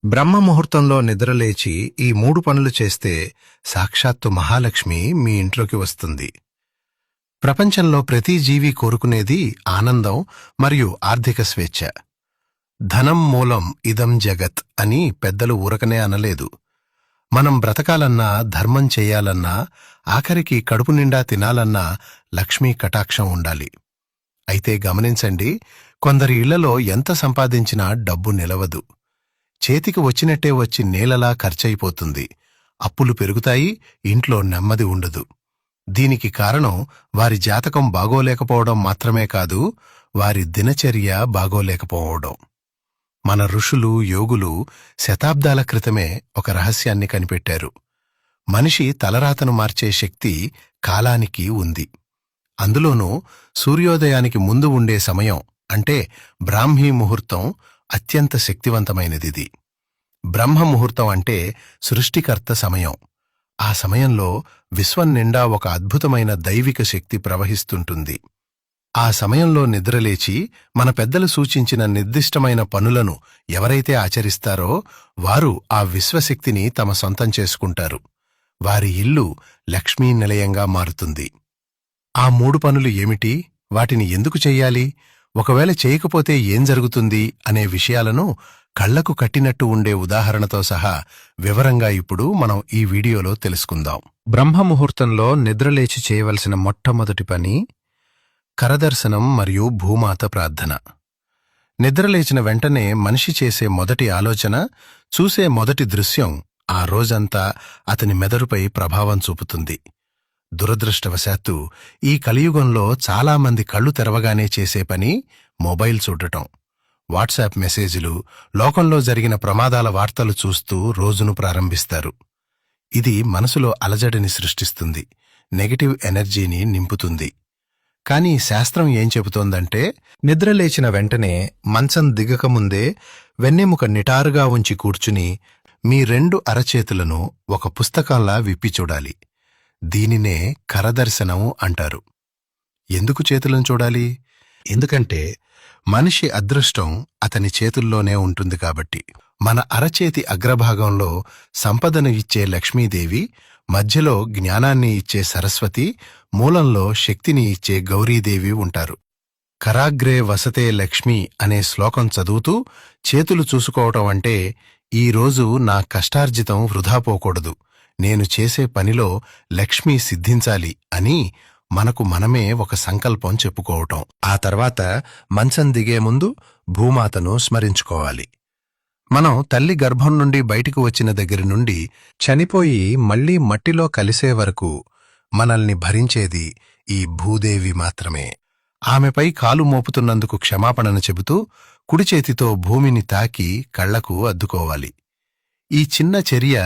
బ్రహ్మముహూర్తంలో నిద్రలేచి ఈ 3 పనులు చేస్తే సాక్షాత్తు మహాలక్ష్మి మీ ఇంట్లోకి వస్తుంది. ప్రపంచంలో ప్రతి జీవి కోరుకునేది ఆనందం మరియు ఆర్థిక స్వేచ్ఛ. ధనం మూలం ఇదం జగత్ అని పెద్దలు ఊరకనే అనలేదు. మనం బ్రతకాలన్నా, ధర్మం చెయ్యాలన్నా, ఆఖరికి కడుపు నిండా తినాలన్నా లక్ష్మీ కటాక్షం ఉండాలి. అయితే గమనించండి, కొందరి ఇళ్లలో ఎంత సంపాదించినా డబ్బు నిలవదు. చేతికి వచ్చినట్టే వచ్చి నేలలా ఖర్చయిపోతుంది. అప్పులు పెరుగుతాయి, ఇంట్లో నెమ్మది ఉండదు. దీనికి కారణం వారి జాతకం బాగోలేకపోవడం మాత్రమే కాదు, వారి దినచర్య బాగోలేకపోవడం. మన ఋషులు, యోగులు శతాబ్దాల క్రితమే ఒక రహస్యాన్ని కనిపెట్టారు. మనిషి తలరాతను మార్చే శక్తి కాలానికి ఉంది. అందులోనూ సూర్యోదయానికి ముందు ఉండే సమయం అంటే బ్రాహ్మీ ముహూర్తం అత్యంత శక్తివంతమైనదిది. బ్రహ్మముహూర్తం అంటే సృష్టికర్త సమయం. ఆ సమయంలో విశ్వం నిండా ఒక అద్భుతమైన దైవిక శక్తి ప్రవహిస్తుంటుంది. ఆ సమయంలో నిద్రలేచి మన పెద్దలు సూచించిన నిర్దిష్టమైన పనులను ఎవరైతే ఆచరిస్తారో వారు ఆ విశ్వశక్తిని తమ సొంతం చేసుకుంటారు. వారి ఇల్లు లక్ష్మీ నిలయంగా మారుతుంది. ఆ 3 పనులు ఏమిటి? వాటిని ఎందుకు చెయ్యాలి? ఒకవేళ చేయకపోతే ఏం జరుగుతుంది అనే విషయాలను కళ్లకు కట్టినట్టు ఉండే ఉదాహరణతో సహా వివరంగా ఇప్పుడు మనం ఈ వీడియోలో తెలుసుకుందాం. బ్రహ్మముహూర్తంలో నిద్రలేచి చేయవలసిన మొట్టమొదటి పని కరదర్శనం మరియు భూమాత ప్రార్థన. నిద్రలేచిన వెంటనే మనిషి చేసే మొదటి ఆలోచన, చూసే మొదటి దృశ్యం ఆ రోజంతా అతని మెదడుపై ప్రభావం చూపుతుంది. దురదృష్టవశాత్తు ఈ కలియుగంలో చాలామంది కళ్ళు తెరవగానే చేసే పని మొబైల్ చూడటం, వాట్సాప్ మెసేజీలు, లోకంలో జరిగిన ప్రమాదాల వార్తలు చూస్తూ రోజును ప్రారంభిస్తారు. ఇది మనసులో అలజడిని సృష్టిస్తుంది, నెగటివ్ ఎనర్జీని నింపుతుంది. కానీ శాస్త్రం ఏం చెబుతోందంటే, నిద్రలేచిన వెంటనే మంచం దిగకముందే వెన్నెముక నిటారుగా ఉంచి కూర్చుని మీ 2 అరచేతులను ఒక పుస్తకంలా విప్పి చూడాలి. దీనినే కరదర్శనం అంటారు. ఎందుకు చేతులను చూడాలి? ఎందుకంటే మనిషి అదృష్టం అతని చేతుల్లోనే ఉంటుంది కాబట్టి. మన అరచేతి అగ్రభాగంలో సంపదను ఇచ్చే లక్ష్మీదేవి, మధ్యలో జ్ఞానాన్ని ఇచ్చే సరస్వతి, మూలంలో శక్తిని ఇచ్చే గౌరీదేవి ఉంటారు. కరాగ్రే వసతే లక్ష్మి అనే శ్లోకం చదువుతూ చేతులు చూసుకోవటం అంటే, ఈరోజు నా కష్టార్జితం వృధా పోకూడదు, నేను చేసే పనిలో లక్ష్మి సిద్ధించాలి అని మనకు మనమే ఒక సంకల్పం చెప్పుకోవటం. ఆ తర్వాత మంచం దిగే ముందు భూమాతను స్మరించుకోవాలి. మనం తల్లి గర్భం నుండి బయటికి వచ్చిన దగ్గర నుండి చనిపోయి మళ్లీ మట్టిలో కలిసే వరకు మనల్ని భరించేది ఈ భూదేవి మాత్రమే. ఆమెపై కాలు మోపుతున్నందుకు క్షమాపణను చెబుతూ కుడి చేతితో భూమిని తాకి కళ్లకు అద్దుకోవాలి. ఈ చిన్న చర్య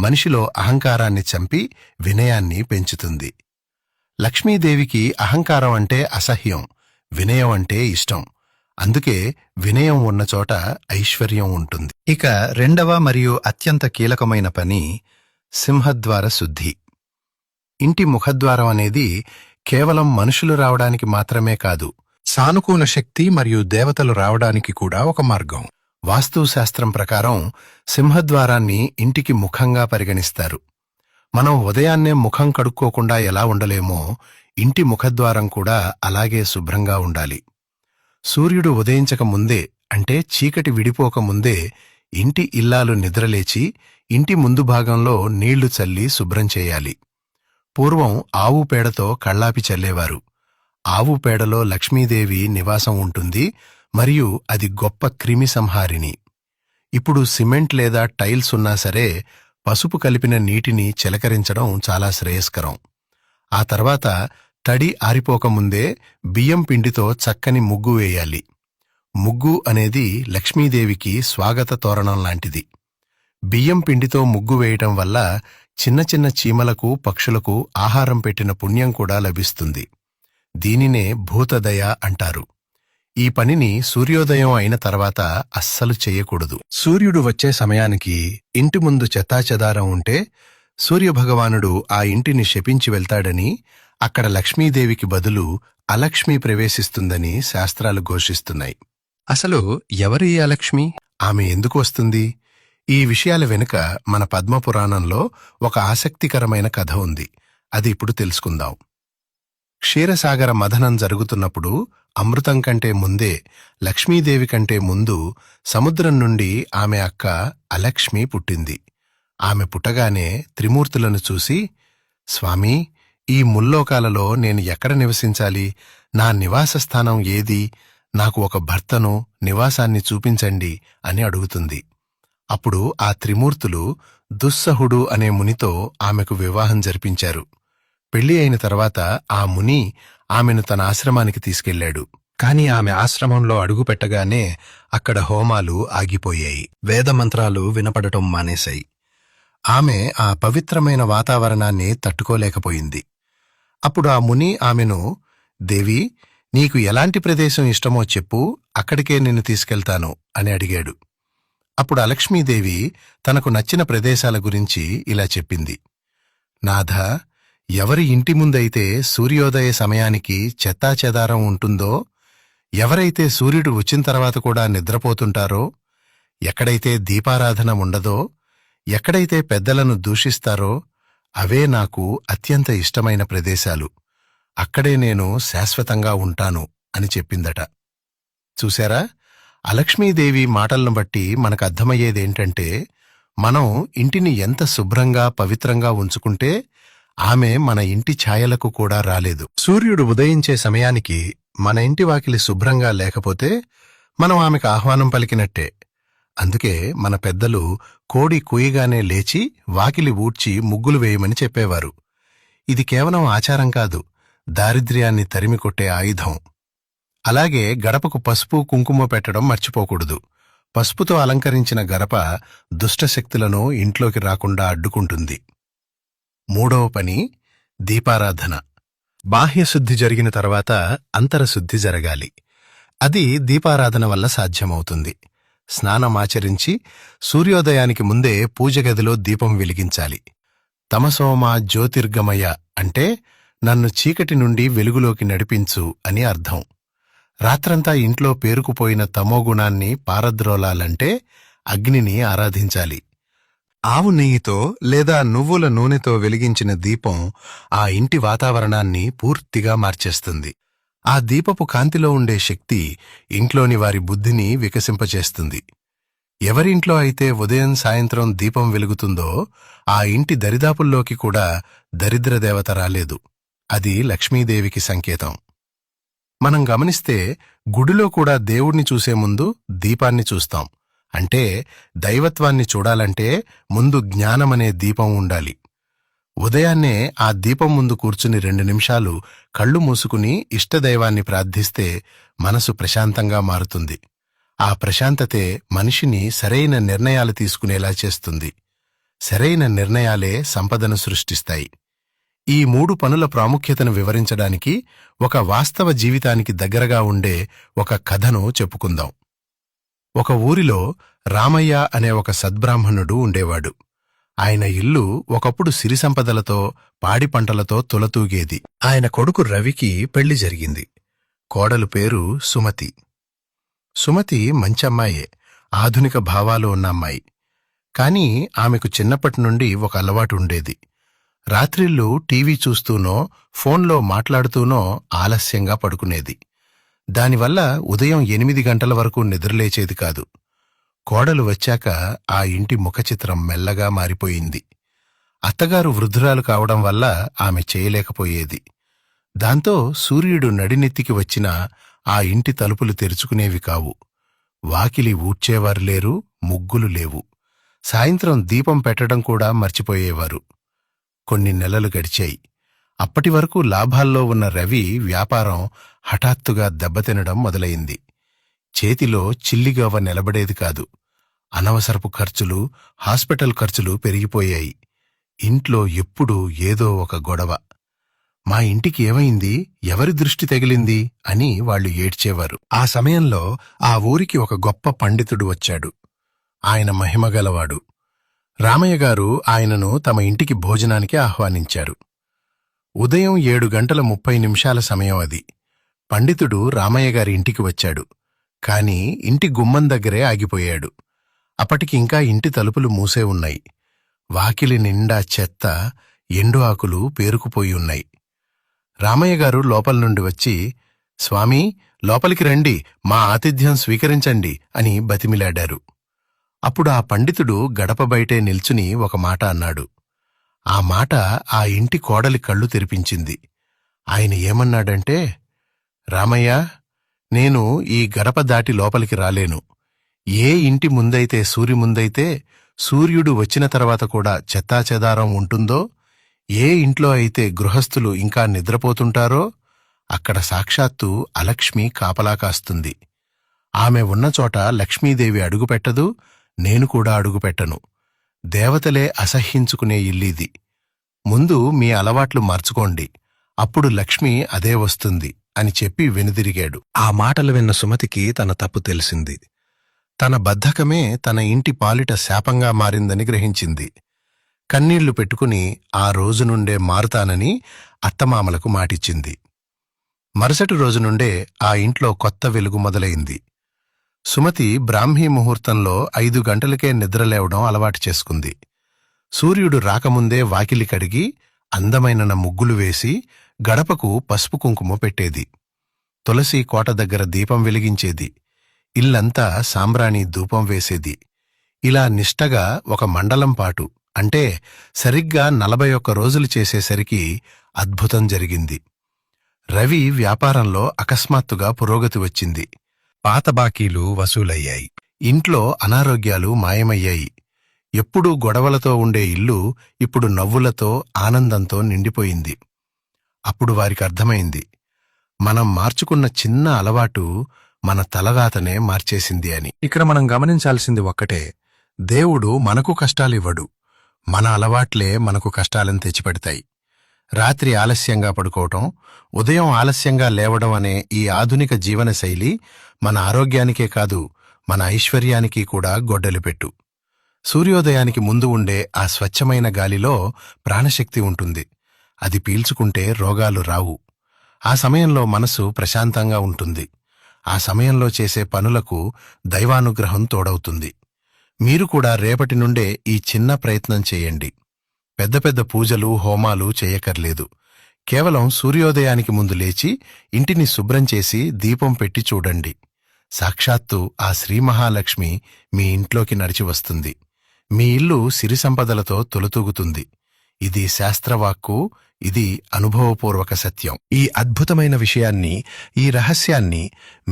మనిషిలో అహంకారాన్ని చంపి వినయాన్ని పెంచుతుంది. లక్ష్మీదేవికి అహంకారం అంటే అసహ్యం, వినయం అంటే ఇష్టం. అందుకే వినయం ఉన్నచోట ఐశ్వర్యం ఉంటుంది. ఇక 2వ మరియు అత్యంత కీలకమైన పని సింహద్వార శుద్ధి. ఇంటి ముఖద్వారం అనేది కేవలం మనుషులు రావడానికి మాత్రమే కాదు, సానుకూల శక్తి మరియు దేవతలు రావడానికి కూడా ఒక మార్గం. వాస్తుశాస్త్రం ప్రకారం సింహద్వారాన్ని ఇంటికి ముఖంగా పరిగణిస్తారు. మనం ఉదయాన్నే ముఖం కడుక్కోకుండా ఎలా ఉండలేమో, ఇంటి ముఖద్వారం కూడా అలాగే శుభ్రంగా ఉండాలి. సూర్యుడు ఉదయించక ముందే, అంటే చీకటి విడిపోక ముందే ఇంటి ఇల్లాలు నిద్రలేచి ఇంటి ముందు భాగంలో నీళ్లు చల్లి శుభ్రం చేయాలి. పూర్వం ఆవు పేడతో కళ్ళాపి చల్లేవారు. ఆవు పేడలో లక్ష్మీదేవి నివాసం ఉంటుంది మరియు అది గొప్ప క్రిమి సంహారిణి. ఇప్పుడు సిమెంట్ లేదా టైల్స్ ఉన్నా సరే పసుపు కలిపిన నీటిని చిలకరించడం చాలా శ్రేయస్కరం. ఆ తర్వాత తడి ఆరిపోకముందే బియ్యం పిండితో చక్కని ముగ్గు వేయాలి. ముగ్గు అనేది లక్ష్మీదేవికి స్వాగత తోరణం లాంటిది. బియ్యం పిండితో ముగ్గు వేయటం వల్ల చిన్న చిన్న చీమలకు, పక్షులకు ఆహారం పెట్టిన పుణ్యం కూడా లభిస్తుంది. దీనినే భూతదయ అంటారు. ఈ పనిని సూర్యోదయం అయిన తర్వాత అస్సలు చెయ్యకూడదు. సూర్యుడు వచ్చే సమయానికి ఇంటి ముందు చెత్తాచెదారం ఉంటే సూర్యభగవానుడు ఆ ఇంటిని శపించి వెళ్తాడని, అక్కడ లక్ష్మీదేవికి బదులు అలక్ష్మి ప్రవేశిస్తుందని శాస్త్రాలు ఘోషిస్తున్నాయి. అసలు ఎవరి అలక్ష్మి? ఆమె ఎందుకు వస్తుంది? ఈ విషయాల వెనుక మన పద్మపురాణంలో ఒక ఆసక్తికరమైన కథ ఉంది. అది ఇప్పుడు తెలుసుకుందాం. క్షీరసాగర మథనం జరుగుతున్నప్పుడు అమృతం కంటే ముందే, లక్ష్మీదేవి కంటే ముందు సముద్రం నుండి ఆమె అక్క అలక్ష్మి పుట్టింది. ఆమె పుట్టగానే త్రిమూర్తులను చూసి, స్వామీ, ఈ ముల్లోకాలలో నేను ఎక్కడ నివసించాలి? నా నివాసస్థానం ఏది? నాకు ఒక భర్తను, నివాసాన్ని చూపించండి అని అడుగుతుంది. అప్పుడు ఆ త్రిమూర్తులు దుస్సహుడు అనే మునితో ఆమెకు వివాహం జరిపించారు. పెళ్లి అయిన తర్వాత ఆ ముని ఆమెను తన ఆశ్రమానికి తీసుకెళ్లాడు. కాని ఆమె ఆశ్రమంలో అడుగుపెట్టగానే అక్కడ హోమాలు ఆగిపోయాయి, వేదమంత్రాలు వినపడటం మానేశాయి. ఆమె ఆ పవిత్రమైన వాతావరణాన్ని తట్టుకోలేకపోయింది. అప్పుడు ఆ ముని ఆమెను, దేవి, నీకు ఎలాంటి ప్రదేశం ఇష్టమో చెప్పు, అక్కడికే నిన్ను తీసుకెళ్తాను అని అడిగాడు. అప్పుడు అలక్ష్మీదేవి తనకు నచ్చిన ప్రదేశాల గురించి ఇలా చెప్పింది. నాథ, ఎవరి ఇంటి ముందైతే సూర్యోదయ సమయానికి చెత్తాచెదారం ఉంటుందో, ఎవరైతే సూర్యుడు వచ్చిన తర్వాత కూడా నిద్రపోతుంటారో, ఎక్కడైతే దీపారాధన ఉండదో, ఎక్కడైతే పెద్దలను దూషిస్తారో, అవే నాకు అత్యంత ఇష్టమైన ప్రదేశాలు. అక్కడే నేను శాశ్వతంగా ఉంటాను అని చెప్పిందట. చూశారా, అలక్ష్మీదేవి మాటలను బట్టి మనకర్థమయ్యేదేంటంటే, మనం ఇంటిని ఎంత శుభ్రంగా పవిత్రంగా ఉంచుకుంటే ఆమె మన ఇంటి ఛాయలకు కూడా రాలేదు. సూర్యుడు ఉదయించే సమయానికి మన ఇంటి వాకిలి శుభ్రంగా లేకపోతే మనం ఆమెకు ఆహ్వానం పలికినట్టే. అందుకే మన పెద్దలు కోడి కూయగానే లేచి వాకిలి ఊడ్చి ముగ్గులు వేయమని చెప్పేవారు. ఇది కేవలం ఆచారం కాదు, దారిద్ర్యాన్ని తరిమికొట్టే ఆయుధం. అలాగే గడపకు పసుపు కుంకుమ పెట్టడం మర్చిపోకూడదు. పసుపుతో అలంకరించిన గడప దుష్టశక్తులను ఇంట్లోకి రాకుండా అడ్డుకుంటుంది. మూడవ పని, దీపారాధన. బాహ్యశుద్ధి జరిగిన తర్వాత అంతరశుద్ధి జరగాలి. అది దీపారాధన వల్ల సాధ్యమవుతుంది. స్నానమాచరించి సూర్యోదయానికి ముందే పూజగదిలో దీపం వెలిగించాలి. తమసోమా జ్యోతిర్గమయ అంటే నన్ను చీకటి నుండి వెలుగులోకి నడిపించు అని అర్థం. రాత్రంతా ఇంట్లో పేరుకుపోయిన తమోగుణాన్ని పారద్రోలాలంటే అగ్నిని ఆరాధించాలి. ఆవు నెయ్యితో లేదా నువ్వుల నూనెతో వెలిగించిన దీపం ఆ ఇంటి వాతావరణాన్ని పూర్తిగా మార్చేస్తుంది. ఆ దీపపు కాంతిలో ఉండే శక్తి ఇంట్లోని వారి బుద్ధిని వికసింపచేస్తుంది. ఎవరింట్లో అయితే ఉదయం సాయంత్రం దీపం వెలుగుతుందో ఆ ఇంటి దరిదాపుల్లోకి కూడా దరిద్రదేవత రాలేదు. అది లక్ష్మీదేవికి సంకేతం. మనం గమనిస్తే గుడిలో కూడా దేవుణ్ణి చూసే ముందు దీపాన్ని చూస్తాం. అంటే దైవత్వాన్ని చూడాలంటే ముందు జ్ఞానమనే దీపం ఉండాలి. ఉదయాన్నే ఆ దీపం ముందు కూర్చుని 2 నిమిషాలు కళ్ళు మూసుకుని ఇష్టదైవాన్ని ప్రార్థిస్తే మనసు ప్రశాంతంగా మారుతుంది. ఆ ప్రశాంతతే మనిషిని సరైన నిర్ణయాలు తీసుకునేలా చేస్తుంది. సరైన నిర్ణయాలే సంపదను సృష్టిస్తాయి. ఈ 3 పనుల ప్రాముఖ్యతను వివరించడానికి ఒక వాస్తవ జీవితానికి దగ్గరగా ఉండే ఒక కథను చెప్పుకుందాం. ఒక ఊరిలో రామయ్య అనే ఒక సద్బ్రాహ్మణుడు ఉండేవాడు. ఆయన ఇల్లు ఒకప్పుడు సిరి సంపదలతో, పాడి పంటలతో తులతూగేది. ఆయన కొడుకు రవికి పెళ్లి జరిగింది. కోడలు పేరు సుమతి. సుమతి మంచమ్మాయే, ఆధునిక భావాలు ఉన్న అమ్మాయి. కాని ఆమెకు చిన్నప్పటి నుండి ఒక అలవాటు ఉండేది. రాత్రిళ్ళు టీవీ చూస్తూనో, ఫోన్లో మాట్లాడుతూనో ఆలస్యంగా పడుకునేది. దానివల్ల ఉదయం 8 గంటల వరకు నిద్రలేచేది కాదు. కోడలు వచ్చాక ఆ ఇంటి ముఖచిత్రం మెల్లగా మారిపోయింది. అత్తగారు వృద్ధురాలు కావడం వల్ల ఆమె చేయలేకపోయేది. దాంతో సూర్యుడు నడినెత్తికి వచ్చినా ఆ ఇంటి తలుపులు తెరుచుకునేవి కావు. వాకిలి ఊడ్చేవారు లేరు, ముగ్గులు లేవు. సాయంత్రం దీపం పెట్టడం కూడా మర్చిపోయేవారు. కొన్ని నెలలు గడిచాయి. అప్పటివరకు లాభాల్లో ఉన్న రవి వ్యాపారం హఠాత్తుగా దెబ్బతినడం మొదలైంది. చేతిలో చిల్లిగవ్వ నిలబడేది కాదు. అనవసరపు ఖర్చులు, హాస్పిటల్ ఖర్చులు పెరిగిపోయాయి. ఇంట్లో ఎప్పుడూ ఏదో ఒక గొడవ. మా ఇంటికి ఏమైంది, ఎవరి దృష్టి తగిలింది అని వాళ్లు ఏడ్చేవారు. ఆ సమయంలో ఆ ఊరికి ఒక గొప్ప పండితుడు వచ్చాడు. ఆయన మహిమగలవాడు. రామయ్య గారు ఆయనను తమ ఇంటికి భోజనానికి ఆహ్వానించారు. ఉదయం 7:30 సమయం అది. పండితుడు రామయ్య గారి ఇంటికి వచ్చాడు. కాని ఇంటి గుమ్మం దగ్గరే ఆగిపోయాడు. అప్పటికి ఇంకా ఇంటి తలుపులు మూసే ఉన్నాయి. వాకిలి నిండా చెత్త, ఎండు ఆకులు పేరుకుపోయి ఉన్నాయి. రామయ్య గారు లోపల నుండి వచ్చి, స్వామీ, లోపలికి రండి, మా ఆతిథ్యం స్వీకరించండి అని బతిమిలాడారు. అప్పుడు ఆ పండితుడు గడప బయటే నిల్చుని ఒక మాట అన్నాడు. ఆ మాట ఆ ఇంటి కోడలి కళ్ళు తెరిపించింది. ఆయన ఏమన్నాడంటే, రామయ్య, నేను ఈ గడప దాటి లోపలికి రాలేను. ఏ ఇంటి ముందైతే ముందైతే సూర్యుడు వచ్చిన తర్వాత కూడా చెత్తాచెదారం ఉంటుందో, ఏ ఇంట్లో అయితే గృహస్థులు ఇంకా నిద్రపోతుంటారో అక్కడ సాక్షాత్తు అలక్ష్మి కాపలా కాస్తుంది. ఆమె ఉన్నచోట లక్ష్మీదేవి అడుగుపెట్టదు, నేను కూడా అడుగుపెట్టను. దేవతలే అసహ్యించుకునే ఇల్లీది. ముందు మీ అలవాట్లు మార్చుకోండి, అప్పుడు లక్ష్మి అదే వస్తుంది అని చెప్పి వెనుదిరిగాడు. ఆ మాటలు విన్న సుమతికి తన తప్పు తెలిసింది. తన బద్ధకమే తన ఇంటి పాలిట శాపంగా మారిందని గ్రహించింది. కన్నీళ్లు పెట్టుకుని ఆ రోజు నుండే మారుతానని అత్తమామలకు మాటిచ్చింది. మరుసటి రోజు నుండే ఆ ఇంట్లో కొత్త వెలుగు మొదలైంది. సుమతి బ్రాహ్మీ ముహూర్తంలో 5 గంటలకే నిద్రలేవడం అలవాటు చేసుకుంది. సూర్యుడు రాకముందే వాకిలి కడిగి అందమైన ముగ్గులు వేసి గడపకు పసుపు కుంకుమ పెట్టేది. తులసి కోట దగ్గర దీపం వెలిగించేది. ఇల్లంతా సాంబ్రాణి ధూపం వేసేది. ఇలా నిష్టగా ఒక మండలం పాటు, అంటే సరిగ్గా 41 రోజులు చేసేసరికి అద్భుతం జరిగింది. రవి వ్యాపారంలో అకస్మాత్తుగా పురోగతి వచ్చింది. పాత బాకీలు వసూలయ్యాయి. ఇంట్లో అనారోగ్యాలు మాయమయ్యాయి. ఎప్పుడూ గొడవలతో ఉండే ఇల్లు ఇప్పుడు నవ్వులతో, ఆనందంతో నిండిపోయింది. అప్పుడు వారికి అర్థమైంది, మనం మార్చుకున్న చిన్న అలవాటు మన తలరాతనే మార్చేసింది అని. ఇక్కడ మనం గమనించాల్సింది ఒక్కటే, దేవుడు మనకు కష్టాలివ్వడు, మన అలవాట్లే మనకు కష్టాలను తెచ్చిపెడతాయి. రాత్రి ఆలస్యంగా పడుకోవటం, ఉదయం ఆలస్యంగా లేవడం అనే ఈ ఆధునిక జీవనశైలి మన ఆరోగ్యానికే కాదు, మన ఐశ్వర్యానికి కూడా గొడ్డలిపెట్టు. సూర్యోదయానికి ముందు ఉండే ఆ స్వచ్ఛమైన గాలిలో ప్రాణశక్తి ఉంటుంది. అది పీల్చుకుంటే రోగాలు రావు. ఆ సమయంలో మనసు ప్రశాంతంగా ఉంటుంది. ఆ సమయంలో చేసే పనులకు దైవానుగ్రహం తోడవుతుంది. మీరు కూడా రేపటి నుండే ఈ చిన్న ప్రయత్నం చేయండి. పెద్ద పెద్ద పూజలు, హోమాలు చేయకర్లేదు. కేవలం సూర్యోదయానికి ముందు లేచి ఇంటిని శుభ్రం చేసి దీపం పెట్టి చూడండి. సాక్షాత్తు ఆ శ్రీ మహాలక్ష్మి మీ ఇంట్లోకి నడిచి వస్తుంది. మీ ఇల్లు సిరి సంపదలతో తొలతూగుతుంది. ఇది శాస్త్రవాక్కు, ఇది అనుభవపూర్వక సత్యం. ఈ అద్భుతమైన విషయాన్ని, ఈ రహస్యాన్ని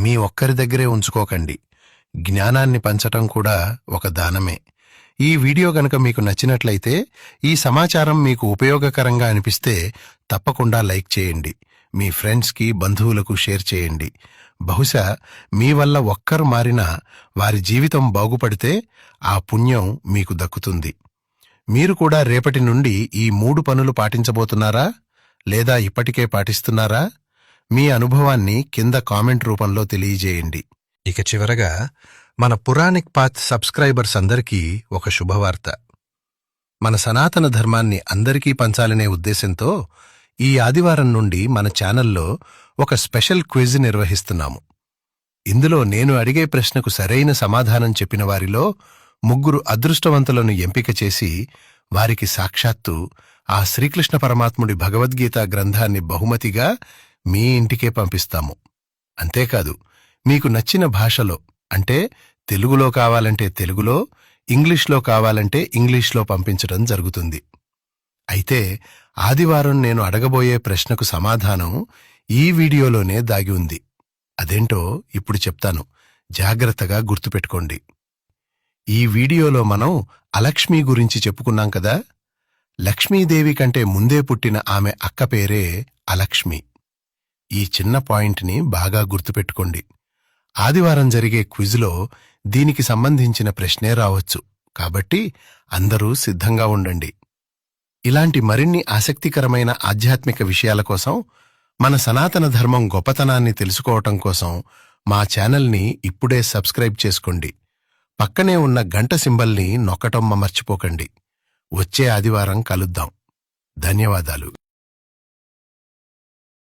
మీ ఒక్కరి దగ్గరే ఉంచుకోకండి. జ్ఞానాన్ని పంచటం కూడా ఒక దానమే. ఈ వీడియో గనక మీకు నచ్చినట్లయితే, ఈ సమాచారం మీకు ఉపయోగకరంగా అనిపిస్తే తప్పకుండా లైక్ చేయండి. మీ ఫ్రెండ్స్కి, బంధువులకు షేర్ చేయండి. బహుశా మీ వల్ల ఒక్కరు మారినా వారి జీవితం బాగుపడితే ఆ పుణ్యం మీకు దక్కుతుంది. మీరు కూడా రేపటి నుండి ఈ 3 పనులు పాటించబోతున్నారా, లేదా ఇప్పటికే పాటిస్తున్నారా? మీ అనుభవాన్ని కింద కామెంట్ రూపంలో తెలియజేయండి. ఇక చివరగా మన పురాణిక్ పాత్ సబ్స్క్రైబర్స్ అందరికీ ఒక శుభవార్త. మన సనాతన ధర్మాన్ని అందరికీ పంచాలనే ఉద్దేశంతో ఈ ఆదివారం నుండి మన ఛానల్లో ఒక స్పెషల్ క్విజ్ నిర్వహిస్తున్నాము. ఇందులో నేను అడిగే ప్రశ్నకు సరైన సమాధానం చెప్పిన వారిలో 3 అదృష్టవంతులను ఎంపిక చేసి వారికి సాక్షాత్తు ఆ శ్రీకృష్ణ పరమాత్ముడి భగవద్గీత గ్రంథాన్ని బహుమతిగా మీ ఇంటికే పంపిస్తాము. అంతేకాదు, మీకు నచ్చిన భాషలో, అంటే తెలుగులో కావాలంటే తెలుగులో, ఇంగ్లీష్లో కావాలంటే ఇంగ్లీష్లో పంపించడం జరుగుతుంది. అయితే ఆదివారం నేను అడగబోయే ప్రశ్నకు సమాధానం ఈ వీడియోలోనే దాగి ఉంది. అదేంటో ఇప్పుడు చెప్తాను, జాగ్రత్తగా గుర్తుపెట్టుకోండి. ఈ వీడియోలో మనం అలక్ష్మి గురించి చెప్పుకున్నాం కదా. లక్ష్మీదేవి కంటే ముందే పుట్టిన ఆమె అక్క పేరే అలక్ష్మి. ఈ చిన్న పాయింట్ని బాగా గుర్తుపెట్టుకోండి. ఆదివారం జరిగే క్విజ్లో దీనికి సంబంధించిన ప్రశ్నే రావచ్చు. కాబట్టి అందరూ సిద్ధంగా ఉండండి. ఇలాంటి మరిన్ని ఆసక్తికరమైన ఆధ్యాత్మిక విషయాల కోసం, మన సనాతన ధర్మం గొప్పతనాన్ని తెలుసుకోవటం కోసం మా ఛానల్ని ఇప్పుడే సబ్స్క్రైబ్ చేసుకోండి. పక్కనే ఉన్న గంట సింబల్ని నొక్కటం మర్చిపోకండి. వచ్చే ఆదివారం కలుద్దాం. ధన్యవాదాలు.